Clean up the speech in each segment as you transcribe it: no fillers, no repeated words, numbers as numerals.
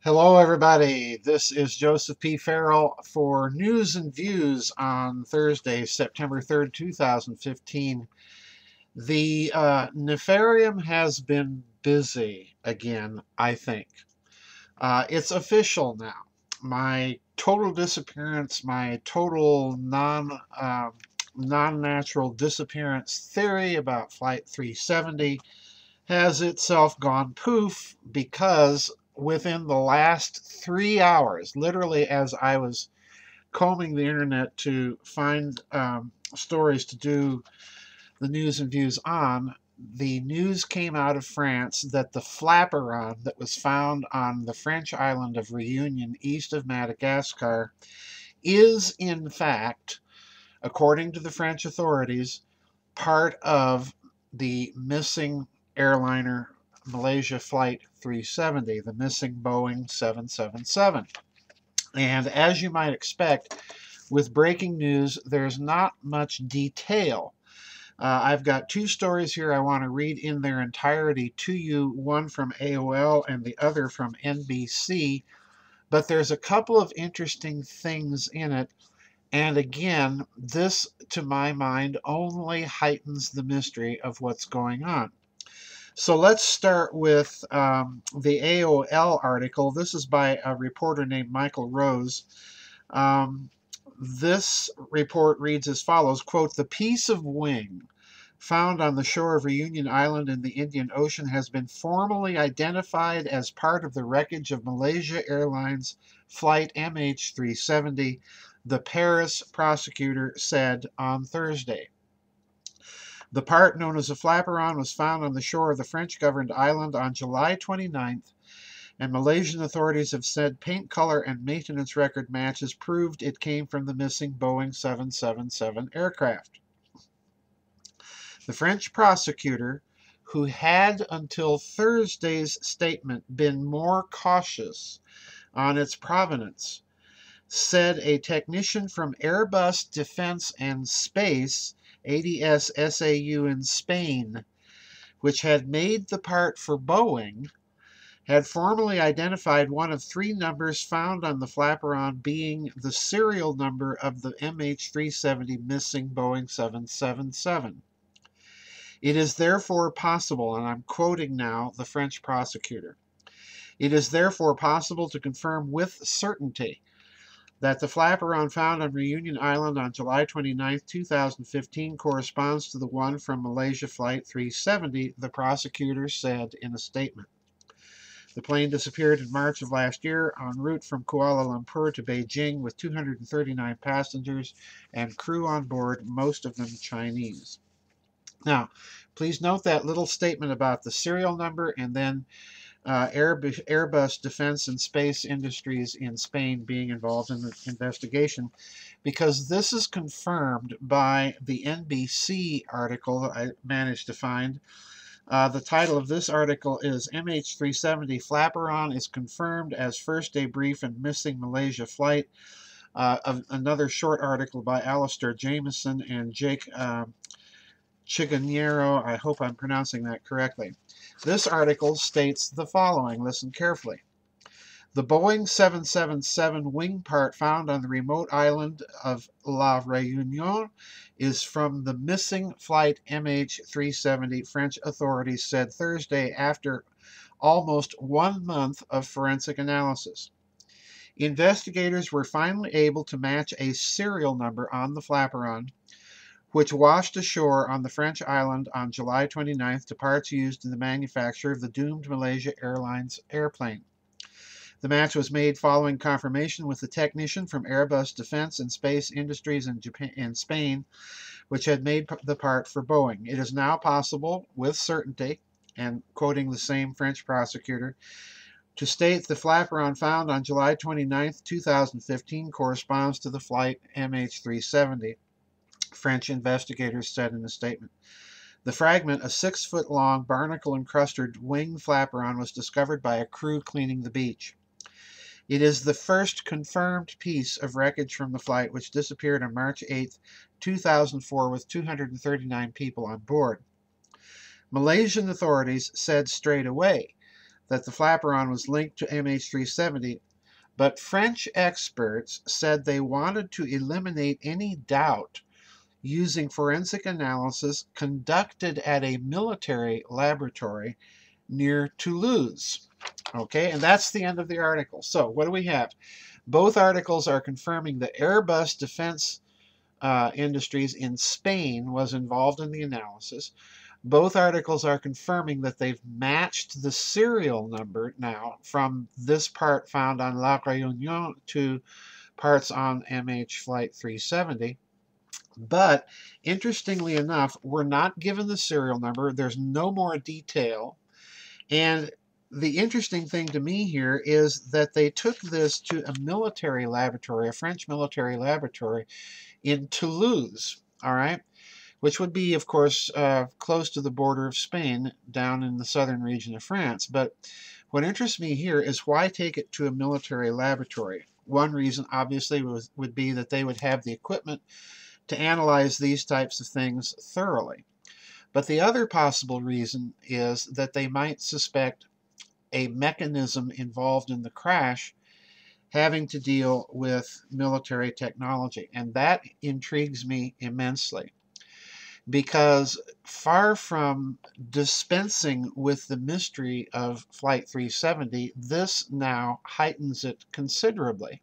Hello, everybody. This is Joseph P. Farrell for News and Views on Thursday, September 3rd, 2015. The Nefarium has been busy again, I think. It's official now. My total disappearance, my total non-natural disappearance theory about Flight 370 has itself gone poof because within the last 3 hours, literally as I was combing the internet to find stories to do the news and views on, the news came out of France that the Flaperon that was found on the French island of Reunion east of Madagascar is in fact, according to the French authorities, part of the missing airliner Malaysia Flight 370, the missing Boeing 777. And as you might expect, with breaking news, there's not much detail. I've got two stories here I want to read in their entirety to you, one from AOL and the other from NBC, but there's a couple of interesting things in it. And again, this, to my mind, only heightens the mystery of what's going on. So let's start with the AOL article. This is by a reporter named Michael Rose. This report reads as follows, quote, "The piece of wing found on the shore of Reunion Island in the Indian Ocean has been formally identified as part of the wreckage of Malaysia Airlines flight MH370, the Paris prosecutor said on Thursday. The part, known as a Flaperon, was found on the shore of the French-governed island on July 29th, and Malaysian authorities have said paint color and maintenance record matches proved it came from the missing Boeing 777 aircraft. The French prosecutor, who had until Thursday's statement been more cautious on its provenance, said a technician from Airbus Defence and Space, ADS SAU in Spain, which had made the part for Boeing, had formally identified one of three numbers found on the Flaperon being the serial number of the MH370 missing Boeing 777. It is therefore possible, and I'm quoting now the French prosecutor, it is therefore possible to confirm with certainty that the Flaperon found on Reunion Island on July 29, 2015 corresponds to the one from Malaysia Flight 370, the prosecutor said in a statement. The plane disappeared in March of last year en route from Kuala Lumpur to Beijing with 239 passengers and crew on board, most of them Chinese. Now, please note that little statement about the serial number and then Airbus Defence and Space Industries in Spain being involved in the investigation, because this is confirmed by the NBC article that I managed to find. The title of this article is MH370 Flaperon is confirmed as first debrief in missing Malaysia flight. Another short article by Alistair Jameson and Jake Chiganero, I hope I'm pronouncing that correctly. This article states the following. Listen carefully. The Boeing 777 wing part found on the remote island of La Réunion is from the missing flight MH370, French authorities said Thursday after almost 1 month of forensic analysis. Investigators were finally able to match a serial number on the Flaperon, which washed ashore on the French island on July 29th to parts used in the manufacture of the doomed Malaysia Airlines airplane. The match was made following confirmation with the technician from Airbus Defence and Space Industries in Spain, which had made the part for Boeing. It is now possible, with certainty, and quoting the same French prosecutor, to state the Flaperon found on July 29th, 2015 corresponds to the flight MH370. French investigators said in a statement. The fragment, a 6-foot-long, barnacle-encrusted wing Flaperon, was discovered by a crew cleaning the beach. It is the first confirmed piece of wreckage from the flight, which disappeared on March 8, 2004, with 239 people on board. Malaysian authorities said straight away that the Flaperon was linked to MH370, but French experts said they wanted to eliminate any doubt using forensic analysis conducted at a military laboratory near Toulouse. Okay, and that's the end of the article. So what do we have? Both articles are confirming that Airbus Defense Industries in Spain was involved in the analysis. Both articles are confirming that they've matched the serial number now from this part found on La Réunion to parts on MH Flight 370. But interestingly enough, we're not given the serial number. There's no more detail. And the interesting thing to me here is that they took this to a military laboratory, a French military laboratory in Toulouse, all right, which would be, of course, close to the border of Spain, down in the southern region of France. But what interests me here is why take it to a military laboratory? One reason, obviously, would be that they would have the equipment to analyze these types of things thoroughly. But the other possible reason is that they might suspect a mechanism involved in the crash having to deal with military technology. And that intrigues me immensely, because far from dispensing with the mystery of Flight 370, this now heightens it considerably.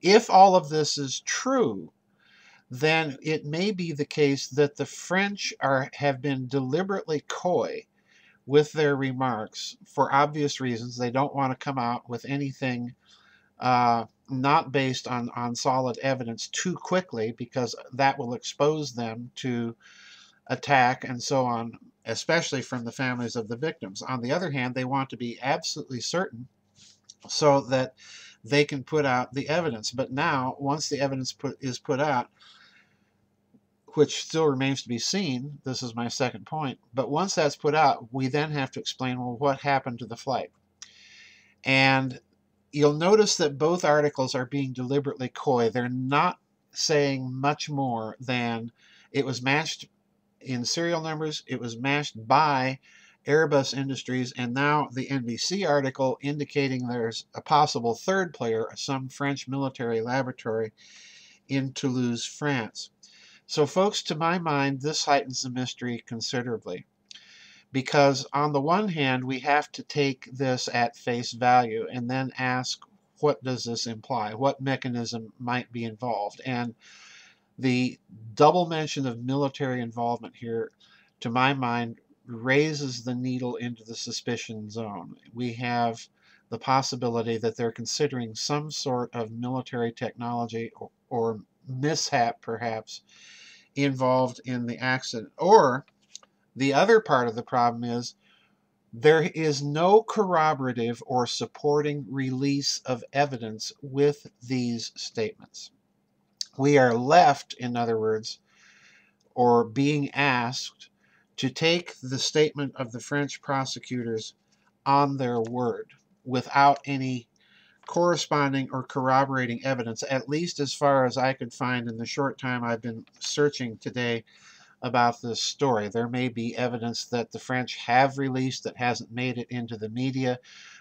If all of this is true, then it may be the case that the French have been deliberately coy with their remarks for obvious reasons. They don't want to come out with anything not based on solid evidence too quickly, because that will expose them to attack and so on, especially from the families of the victims. On the other hand, they want to be absolutely certain so that they can put out the evidence. But now, once the evidence is put out, which still remains to be seen, this is my second point, but once that's put out, we then have to explain, well, what happened to the flight? And you'll notice that both articles are being deliberately coy. They're not saying much more than it was matched in serial numbers, it was matched by Airbus Industries, and now the NBC article indicating there's a possible third player, some French military laboratory in Toulouse, France. So folks, to my mind, this heightens the mystery considerably, because on the one hand, we have to take this at face value and then ask, what does this imply? What mechanism might be involved? And the double mention of military involvement here, to my mind, raises the needle into the suspicion zone. We have the possibility that they're considering some sort of military technology or mishap, perhaps, involved in the accident. Or the other part of the problem is there is no corroborative or supporting release of evidence with these statements. We are left, in other words, or being asked to take the statement of the French prosecutors on their word without any corresponding or corroborating evidence, at least as far as I could find in the short time I've been searching today about this story. There may be evidence that the French have released that hasn't made it into the media,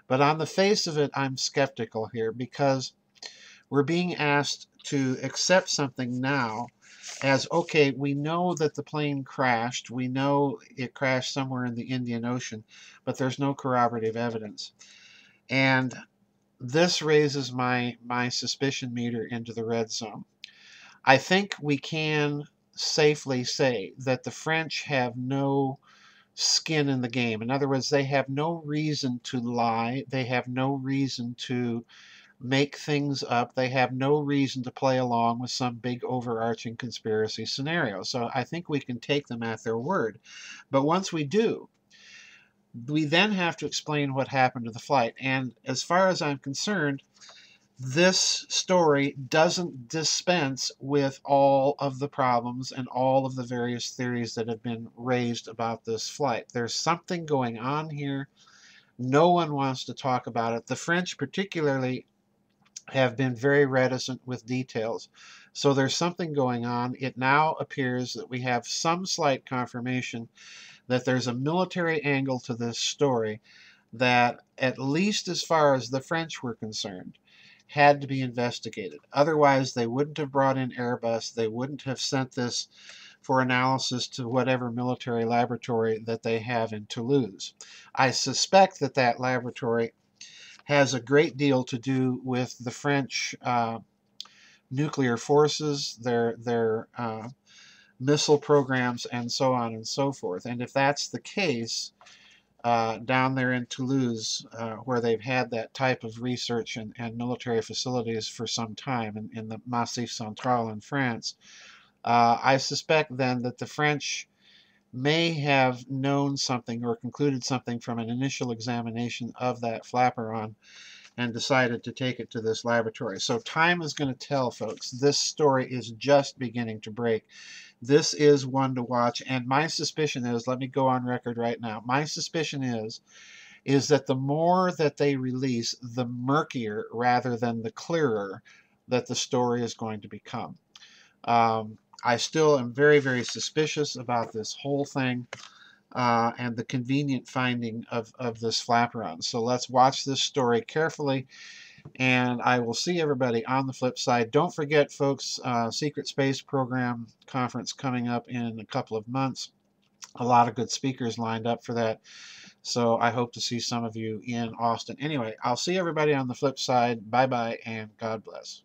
but on the face of it, I'm skeptical here, because we're being asked to accept something now as, okay, we know that the plane crashed, we know it crashed somewhere in the Indian Ocean, but there's no corroborative evidence. And this raises my suspicion meter into the red zone. I think we can safely say that the French have no skin in the game. In other words, they have no reason to lie. They have no reason to make things up. They have no reason to play along with some big overarching conspiracy scenario. So I think we can take them at their word. But once we do, we then have to explain what happened to the flight. And as far as I'm concerned, this story doesn't dispense with all of the problems and all of the various theories that have been raised about this flight. There's something going on here. No one wants to talk about it. The French particularly have been very reticent with details. So there's something going on. It now appears that we have some slight confirmation that there's a military angle to this story. that, at least as far as the French were concerned, had to be investigated. Otherwise, they wouldn't have brought in Airbus. They wouldn't have sent this for analysis to whatever military laboratory that they have in Toulouse. I suspect that that laboratory has a great deal to do with the French nuclear forces, their missile programs, and so on and so forth. And if that's the case, down there in Toulouse, where they've had that type of research and military facilities for some time in the Massif Central in France, I suspect then that the French may have known something or concluded something from an initial examination of that Flaperon and decided to take it to this laboratory. So time is going to tell, folks. This story is just beginning to break. This is one to watch, and my suspicion is, let me go on record right now, my suspicion is that the more that they release, the murkier rather than the clearer that the story is going to become. I still am very, very suspicious about this whole thing and the convenient finding of this Flaperon. So let's watch this story carefully, and I will see everybody on the flip side. Don't forget, folks, Secret Space Program Conference coming up in a couple of months. A lot of good speakers lined up for that. So I hope to see some of you in Austin. Anyway, I'll see everybody on the flip side. Bye-bye, and God bless.